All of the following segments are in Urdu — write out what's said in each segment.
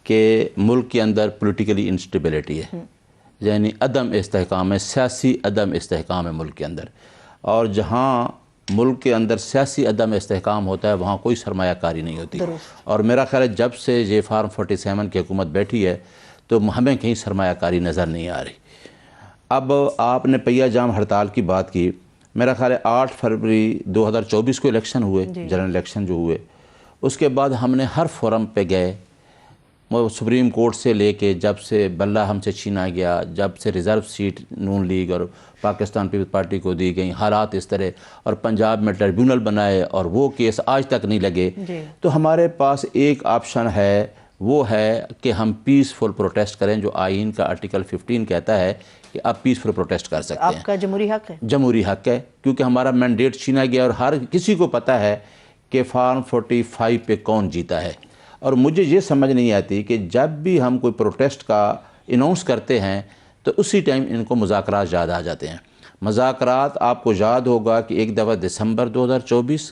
کہ ملک کے اندر پولیٹیکلی انسٹیبلٹی ہے، یعنی عدم استحکام ہے، سیاسی عدم استحکام ہے ملک کے اندر، اور جہاں ملک کے اندر سیاسی عدم استحکام ہوتا ہے وہاں کوئی سرمایہ کاری نہیں ہوتی۔ اور میرا خیال ہے جب سے یہ فارم 47 کی حکومت بیٹھی ہے تو ہمیں کہیں سرمایہ کاری نظر نہیں آ رہی۔ اب آپ نے پہیہ جام ہڑتال کی بات کی، میرا خیال ہے 8 فروری 2024 کو الیکشن ہوئے، جنرل الیکشن جو ہوئے، اس کے بعد ہم نے ہر فورم پہ گئے، سپریم کورٹ سے لے کے جب سے بلہ ہم سے چھینا گیا، جب سے ریزرو سیٹ نون لیگ اور پاکستان پیپلز پارٹی کو دی گئی، حالات اس طرح، اور پنجاب میں ٹریبیونل بنائے اور وہ کیس آج تک نہیں لگے، تو ہمارے پاس ایک آپشن ہے، وہ ہے کہ ہم پیسفل پروٹیسٹ کریں، جو آئین کا آرٹیکل 15 کہتا ہے کہ آپ پیسفل پروٹیسٹ کر سکتے ہیں۔ آپ کا جمہوری حق ہے؟ جمہوری حق ہے، کیونکہ ہمارا مینڈیٹ چھینا گیا اور ہر کسی کو پتہ ہے کہ فارم 45 پہ کون جیتا ہے۔ اور مجھے یہ سمجھ نہیں آتی کہ جب بھی ہم کوئی پروٹیسٹ کا اناؤنس کرتے ہیں تو اسی ٹائم ان کو مذاکرات یاد آ جاتے ہیں۔ مذاکرات آپ کو یاد ہوگا کہ ایک دفعہ دسمبر 2024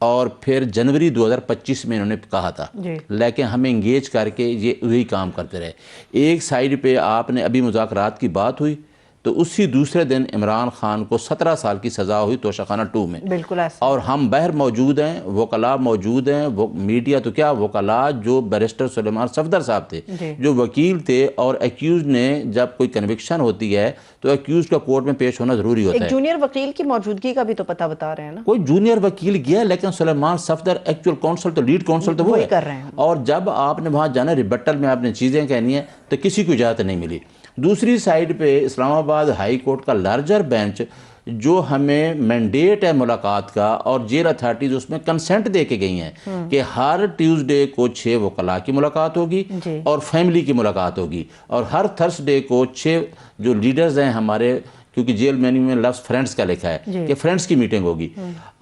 اور پھر جنوری 2025 میں انہوں نے کہا تھا، لیکن ہمیں انگیج کر کے یہ وہی کام کرتے رہے۔ ایک سائیڈ پہ آپ نے ابھی مذاکرات کی بات ہوئی تو اسی دوسرے دن عمران خان کو 17 سال کی سزا ہوئی توشہ خانہ 2 میں، بالکل ایسا، اور ہم باہر موجود ہیں، وکلاء موجود ہیں، میڈیا تو کیا وکلاء، جو بیرسٹر سلیمان صفدر صاحب تھے جو وکیل تھے، اور ایکیوز نے جب کوئی کنوکشن ہوتی ہے تو ایکیوز کا کورٹ میں پیش ہونا ضروری ہوتا ہے۔ ایک جونیئر وکیل کی موجودگی کا بھی تو پتہ بتا رہے ہیں نا، کوئی جونیئر وکیل گیا لیکن سلیمان صفدر ایکچوئل کونسل تو لیڈ کونسل تو وہ کر رہے ہیں، اور جب آپ نے وہاں جانا ریبٹل میں آپ نے چیزیں کہنی ہیں تو کسی کو اجازت نہیں ملی۔ دوسری سائیڈ پہ اسلام آباد ہائی کورٹ کا لارجر بینچ جو ہمیں مینڈیٹ ہے ملاقات کا، اور جیل اتھارٹیز اس میں کنسنٹ دے کے گئی ہیں کہ ہر ٹیوزڈے کو 6 وکلاء کی ملاقات ہوگی اور فیملی کی ملاقات ہوگی، اور ہر تھرسڈے کو 6 جو لیڈرز ہیں ہمارے، کیونکہ جیل مینیو میں لفظ فرینڈز کا لکھا ہے کہ فرینڈز کی میٹنگ ہوگی۔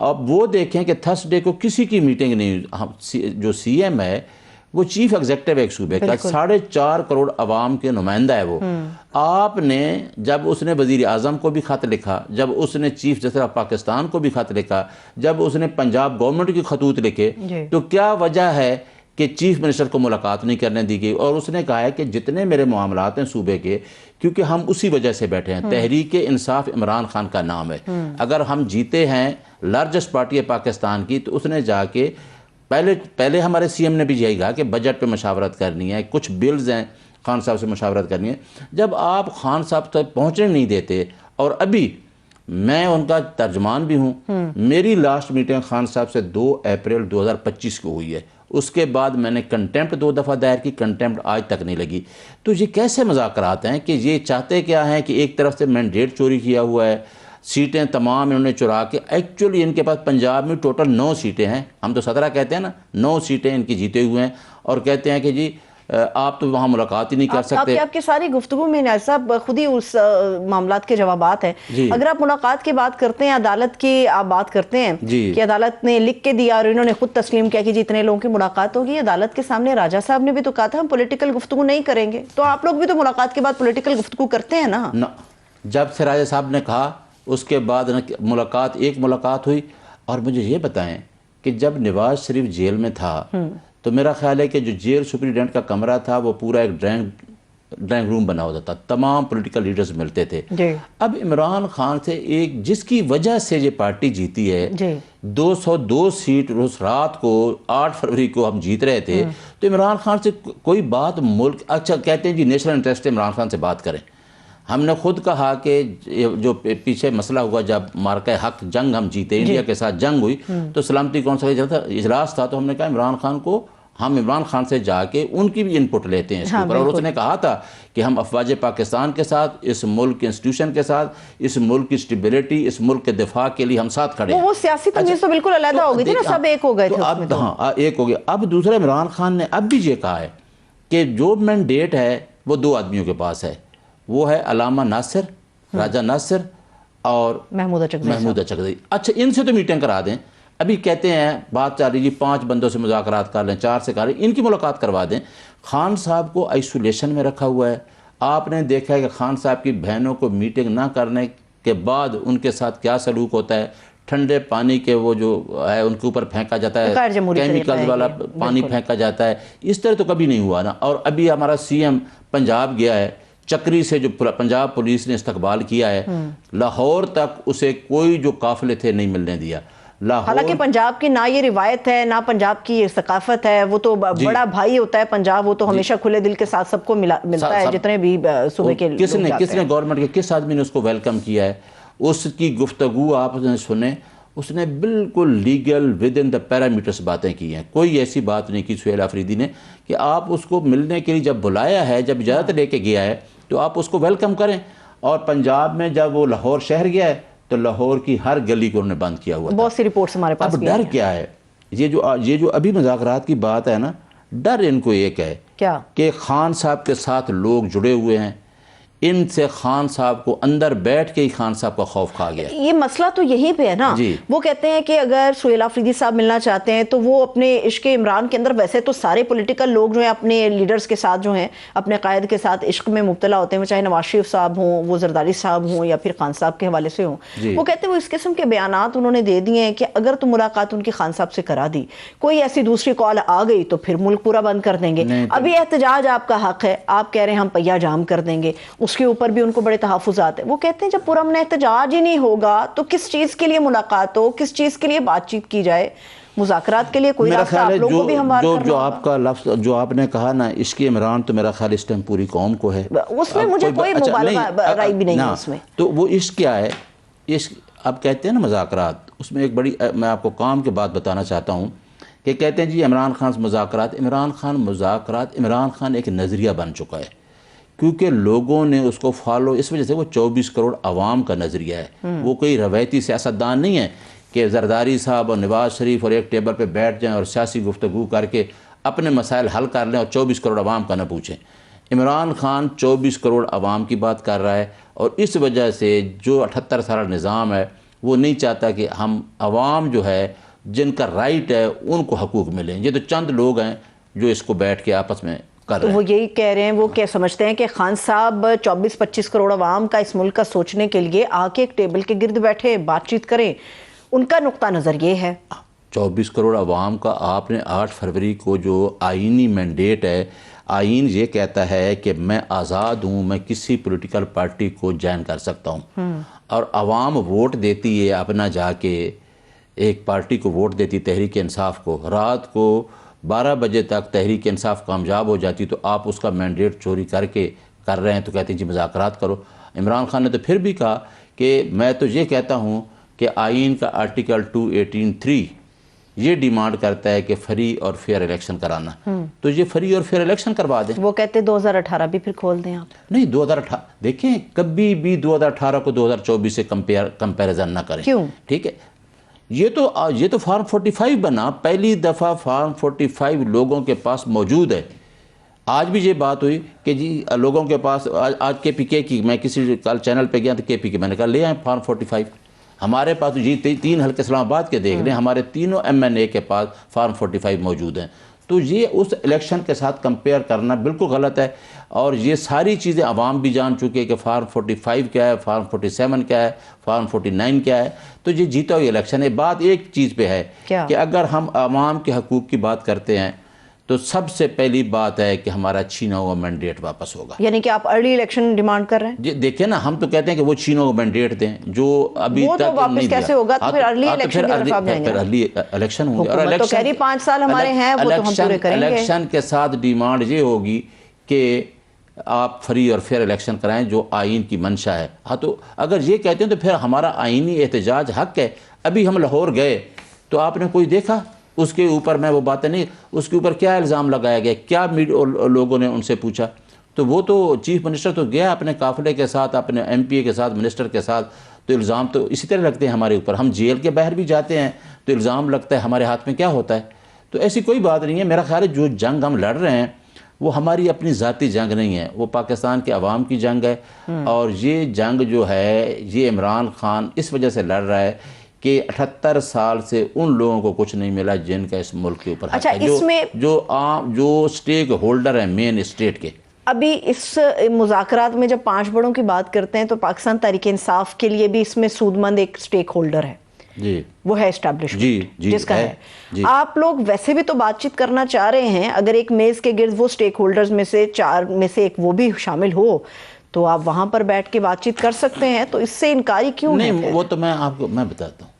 اب وہ دیکھیں کہ تھرسڈے کو کسی کی میٹنگ نہیں، جو سی ایم ہے وہ چیف ایگزیکٹو ایک صوبے کا 4.5 کروڑ عوام کے نمائندہ ہے وہ، آپ نے جب اس نے وزیر اعظم کو بھی خط لکھا، جب اس نے چیف جسٹس آف پاکستان کو بھی خط لکھا، جب اس نے پنجاب گورنمنٹ کی خطوط لکھے، تو کیا وجہ ہے کہ چیف منسٹر کو ملاقات نہیں کرنے دی گئی؟ اور اس نے کہا ہے کہ جتنے میرے معاملات ہیں صوبے کے، کیونکہ ہم اسی وجہ سے بیٹھے ہیں، تحریک انصاف عمران خان کا نام ہے، اگر ہم جیتے ہیں لارجسٹ پارٹی ہے پاکستان کی، تو اس نے جا کے پہلے ہمارے سی ایم نے بھی یہی کہا کہ بجٹ پہ مشاورت کرنی ہے، کچھ بلز ہیں خان صاحب سے مشاورت کرنی ہے۔ جب آپ خان صاحب تک پہنچنے نہیں دیتے، اور ابھی میں ان کا ترجمان بھی ہوں، میری لاسٹ میٹنگ خان صاحب سے 2 اپریل 2025 کو ہوئی ہے، اس کے بعد میں نے کنٹیمپٹ 2 دفعہ دائر کی، کنٹیمپٹ آج تک نہیں لگی۔ تو یہ کیسے مذاکرات ہیں کہ یہ چاہتے کیا ہیں کہ ایک طرف سے مینڈیٹ چوری کیا ہوا ہے، سیٹیں تمام انہوں نے چرا کے، ایکچولی ان کے پاس پنجاب میں ٹوٹل 9 سیٹیں ہیں، ہم تو 17 کہتے ہیں نا، 9 سیٹیں ان کی جیتے ہوئے ہیں، اور کہتے ہیں کہ جی آپ تو وہاں ملاقات ہی نہیں کر سکتے۔ آپ کی ساری گفتگو میں نیاز صاحب خود ہی اس معاملات کے جوابات ہیں۔ اگر آپ ملاقات کی بات کرتے ہیں، عدالت کی آپ بات کرتے ہیں کہ عدالت نے لکھ کے دیا اور انہوں نے خود تسلیم کیا کہ جتنے لوگوں کی ملاقات ہوگی، عدالت کے سامنے راجہ صاحب نے بھی تو کہا تھا ہم پولیٹیکل گفتگو نہیں کریں گے، تو آپ لوگ بھی تو ملاقات کے بعد پولیٹیکل گفتگو کرتے ہیں نا؟ جب سے راجہ صاحب نے کہا اس کے بعد ایک ملاقات ہوئی۔ اور مجھے یہ بتائیں کہ جب نواز شریف جیل میں تھا تو میرا خیال ہے کہ جو جیل سپریڈنٹ کا کمرہ تھا وہ پورا ایک ڈرائنگ روم بنا ہوتا تھا، تمام پولیٹیکل لیڈرز ملتے تھے۔ اب عمران خان سے جس کی وجہ سے یہ پارٹی جیتی ہے، 202 سیٹ روز رات کو 8 فروری کو ہم جیت رہے تھے، تو عمران خان سے کوئی بات ملک، اچھا کہتے ہیں جی نیشنل انٹرسٹ ہے، عمران خان سے بات کریں۔ ہم نے خود کہا کہ جو پیچھے مسئلہ ہوا جب مارکہ حق جنگ ہم جیتے، انڈیا کے ساتھ جنگ ہوئی، تو سلامتی کونسل کا اجلاس تھا، تو ہم نے کہا عمران خان کو، ہم عمران خان سے جا کے ان کی بھی انپٹ لیتے ہیں اس کے اوپر، اور اس نے کہا تھا کہ ہم افواج پاکستان کے ساتھ، اس ملک کے انسٹیٹیوشن کے ساتھ، اس ملک کی اسٹیبلٹی، اس ملک کے دفاع کے لیے ہم ساتھ کھڑے ہیں۔ وہ سیاسی تمیز تو بالکل علیحدہ ہو گئی تھی نا، سب ایک ہو گئے تھے اس میں تو۔ ہاں ایک ہو گیا۔ اب دوسرا عمران خان نے اب بھی یہ کہا ہے کہ جو مینڈیٹ ہے وہ 2 آدمیوں کے پاس ہے، وہ ہے علامہ ناصر، راجہ ناصر اور محمود اچکزئی۔ اچھا ان سے تو میٹنگ کرا دیں، ابھی کہتے ہیں بات چل رہی جی 5 بندوں سے مذاکرات کر لیں، 4 سے کر لیں، ان کی ملاقات کروا دیں۔ خان صاحب کو آئسولیشن میں رکھا ہوا ہے۔ آپ نے دیکھا ہے کہ خان صاحب کی بہنوں کو میٹنگ نہ کرنے کے بعد ان کے ساتھ کیا سلوک ہوتا ہے، ٹھنڈے پانی کے وہ جو ہے ان کے اوپر پھینکا جاتا ہے، کیمیکل والا پانی پھینکا جاتا ہے، اس طرح تو کبھی نہیں ہوا نا۔ اور ابھی ہمارا سی ایم پنجاب گیا ہے، چکری سے جو پنجاب پولیس نے استقبال کیا ہے، لاہور تک اسے کوئی جو قافلے تھے نہیں ملنے دیا۔ حالانکہ پنجاب کی نہ یہ روایت ہے نہ پنجاب کی یہ ثقافت ہے، وہ تو بڑا بھائی ہوتا ہے پنجاب، وہ تو ہمیشہ کھلے دل کے ساتھ سب کو ملتا ہے، جتنے بھی صوبے کے لوگ جاتے ہیں۔ کس نے گورنمنٹ کے کس آدمی نے اس کو ویلکم کیا ہے؟ اس کی گفتگو آپ نے سنے، اس نے بالکل legal with in the parameters باتیں کی ہیں، کوئی ایسی بات نہیں کی سہیل آفریدی نے کہ آپ اس کو ملنے کے لیے جب بلایا ہے، جب اجازت لے کے گیا ہے تو آپ اس کو ویلکم کریں۔ اور پنجاب میں جب وہ لاہور شہر گیا ہے تو لاہور کی ہر گلی کو انہوں نے بند کیا ہوا تھا۔ بہت سی رپورٹس ہمارے پاس اب ڈر کیا ہے؟ یہ جو ابھی مذاکرات کی بات ہے نا، ڈر ان کو ایک ہے کیا کہ خان صاحب کے ساتھ لوگ جڑے ہوئے ہیں، ان سے خان صاحب کو اندر بیٹھ کے ہی خان صاحب کا خوف کھا گیا۔ یہ مسئلہ تو یہیں پہ ہے نا، وہ کہتے ہیں کہ اگر سہیل آفریدی صاحب ملنا چاہتے ہیں تو وہ اپنے عشق عمران کے اندر، ویسے تو سارے پولیٹیکل لوگ جو ہیں اپنے لیڈرز کے ساتھ جو ہیں اپنے قائد کے ساتھ عشق میں مبتلا ہوتے ہیں، وہ چاہے نواز شریف صاحب ہوں، وہ زرداری صاحب ہوں، یا پھر خان صاحب کے حوالے سے ہوں۔ وہ کہتے ہیں وہ اس قسم کے بیانات انہوں نے دے دیے ہیں کہ اگر تو ملاقات ان کی خان صاحب سے کرا دی، کوئی ایسی دوسری کال آ گئی تو پھر ملک پورا بند کر دیں گے۔ ابھی احتجاج آپ کا حق ہے، آپ کہہ رہے ہیں ہم پہیہ جام کر دیں گے، اس کے اوپر بھی ان کو بڑے تحفظات ہیں۔ وہ کہتے ہیں جب پرامن احتجاج ہی نہیں ہوگا تو کس چیز کے لیے ملاقات ہو، کس چیز کے لیے بات چیت کی جائے؟ مذاکرات کے لیے کوئی راستہ آپ لوگوں کو بھی ہموار کرنا ہوگا۔ جو آپ کا لفظ جو آپ نے کہا نا عشق عمران، تو میرا خیال اس ٹائم پوری قوم کو ہے، اس میں مجھے کوئی مبالغہ رائے بھی نہیں ہے اس میں۔ تو وہ عشق کیا ہے؟ عشق آپ کہتے ہیں نا مذاکرات، اس میں ایک بڑی میں آپ کو کام کی بات بتانا چاہتا ہوں کہ کہتے ہیں جی عمران خان مذاکرات، عمران خان ایک نظریہ بن چکا ہے، کیونکہ لوگوں نے اس کو فالو، اس وجہ سے وہ 24 کروڑ عوام کا نظریہ ہے۔ وہ کوئی روایتی سیاستدان نہیں ہے کہ زرداری صاحب اور نواز شریف اور ایک ٹیبل پہ بیٹھ جائیں اور سیاسی گفتگو کر کے اپنے مسائل حل کر لیں اور 24 کروڑ عوام کا نہ پوچھیں۔ عمران خان 24 کروڑ عوام کی بات کر رہا ہے، اور اس وجہ سے جو 78 سالہ نظام ہے وہ نہیں چاہتا کہ ہم عوام جو ہے جن کا رائٹ ہے ان کو حقوق ملیں۔ یہ تو چند لوگ ہیں جو اس کو بیٹھ کے آپس میں کر رہے ہیں۔ وہ یہی کہہ رہے ہیں، وہ کیا سمجھتے ہیں کہ خان صاحب 24-25 کروڑ عوام کا اس ملک کا سوچنے کے لیے آ کے ایک ٹیبل کے گرد بیٹھے بات چیت کریں، ان کا نقطہ نظر یہ ہے۔ 24 کروڑ عوام کا آپ نے 8 فروری کو جو آئینی مینڈیٹ ہے، آئین یہ کہتا ہے کہ میں آزاد ہوں، میں کسی پولیٹیکل پارٹی کو جوائن کر سکتا ہوں، اور عوام ووٹ دیتی ہے اپنا، جا کے ایک پارٹی کو ووٹ دیتی تحریک انصاف کو، رات کو 12 بجے تک تحریک انصاف کامیاب ہو جاتی تو آپ اس کا مینڈیٹ چوری کر رہے ہیں، تو کہتے ہیں جی مذاکرات کرو۔ عمران خان نے تو پھر بھی کہا کہ میں تو یہ کہتا ہوں کہ آئین کا آرٹیکل 218(3) یہ ڈیمانڈ کرتا ہے کہ فری اور فیئر الیکشن کرانا، تو یہ فری اور فیئر الیکشن کروا دیں۔ وہ کہتے ہیں 2018 بھی پھر کھول دیں آپ۔ نہیں، 2018 دیکھیں، کبھی بھی 2018 کو 2024 سے کمپیریزن نہ کریں، کیوں؟ ٹھیک ہے، یہ تو فارم 45 بنا، پہلی دفعہ فارم 45 لوگوں کے پاس موجود ہے۔ آج بھی یہ بات ہوئی کہ جی لوگوں کے پاس، آج کے پی کے کی، میں کسی کل چینل پہ گیا تو کے پی کے میں نے کہا لے آئیں فارم 45، ہمارے پاس یہ 3 حلقے اسلام آباد کے دیکھ لیں، ہمارے تینوں MNA کے پاس فارم 45 موجود ہیں۔ تو یہ اس الیکشن کے ساتھ کمپیئر کرنا بالکل غلط ہے، اور یہ ساری چیزیں عوام بھی جان چکے ہیں کہ فارم 45 کیا ہے، فارم 47 کیا ہے، فارم 49 کیا ہے۔ تو یہ جیتا ہوئی الیکشن ہے۔ بات ایک چیز پہ ہے کہ اگر ہم عوام کے حقوق کی بات کرتے ہیں تو سب سے پہلی بات ہے کہ ہمارا چھینا ہوا مینڈیٹ واپس ہوگا۔ یعنی کہ آپ ارلی الیکشن ڈیمانڈ کر رہے ہیں؟ جی دیکھیں نا، ہم تو کہتے ہیں کہ وہ چھینا ہوا مینڈیٹ دیں جو ابھی تک نہیں دیا۔ وہ تو واپس کیسے ہوگا؟ تو پھر ارلی الیکشن کی طرف آپ جائیں گے۔ پھر ارلی الیکشن ہوں گے، اور حکومت تو کہہ رہی 5 سال ہمارے ہیں، وہ تو ہم پورے کریں گے۔ الیکشن کے ساتھ ڈیمانڈ یہ ہوگی کہ آپ فری اور فیئر الیکشن کرائیں جو آئین کی منشا ہے۔ ہاں، تو اگر یہ کہتے ہیں تو پھر ہمارا آئینی احتجاج حق ہے۔ ابھی ہم لاہور گئے تو آپ نے کوئی دیکھا اس کے اوپر، میں وہ باتیں نہیں، اس کے اوپر کیا الزام لگایا گیا، کیا لوگوں نے ان سے پوچھا؟ تو وہ تو چیف منسٹر تو گیا اپنے قافلے کے ساتھ، اپنے MP کے ساتھ، منسٹر کے ساتھ، تو الزام تو اسی طرح لگتے ہیں ہمارے اوپر۔ ہم جیل کے باہر بھی جاتے ہیں تو الزام لگتا ہے، ہمارے ہاتھ میں کیا ہوتا ہے؟ تو ایسی کوئی بات نہیں ہے۔ میرا خیال ہے جو جنگ ہم لڑ رہے ہیں وہ ہماری اپنی ذاتی جنگ نہیں ہے، وہ پاکستان کے عوام کی جنگ ہے، اور یہ جنگ جو ہے یہ عمران خان اس وجہ سے لڑ رہا ہے کہ 78 سال سے ان لوگوں کو کچھ نہیں ملا جن کا اس ملک کے اوپر حق ہے، جو سٹیک ہولڈر ہیں مین اسٹیٹ کے۔ ابھی اس مذاکرات میں جب 5 بڑوں کی بات کرتے ہیں تو پاکستان تحریک انصاف کے لیے بھی اس میں سود مند ایک سٹیک ہولڈر ہے، وہ ہے اسٹیبلشمنٹ جس کا ہے. آپ لوگ ویسے بھی تو بات چیت کرنا چاہ رہے ہیں, اگر ایک میز کے گرد وہ سٹیک ہولڈرز میں سے 4 میں سے ایک وہ بھی شامل ہو تو آپ وہاں پر بیٹھ کے بات چیت کر سکتے ہیں, تو اس سے انکاری کیوں ہے؟ نہیں, وہ تو میں آپ کو میں بتاتا ہوں.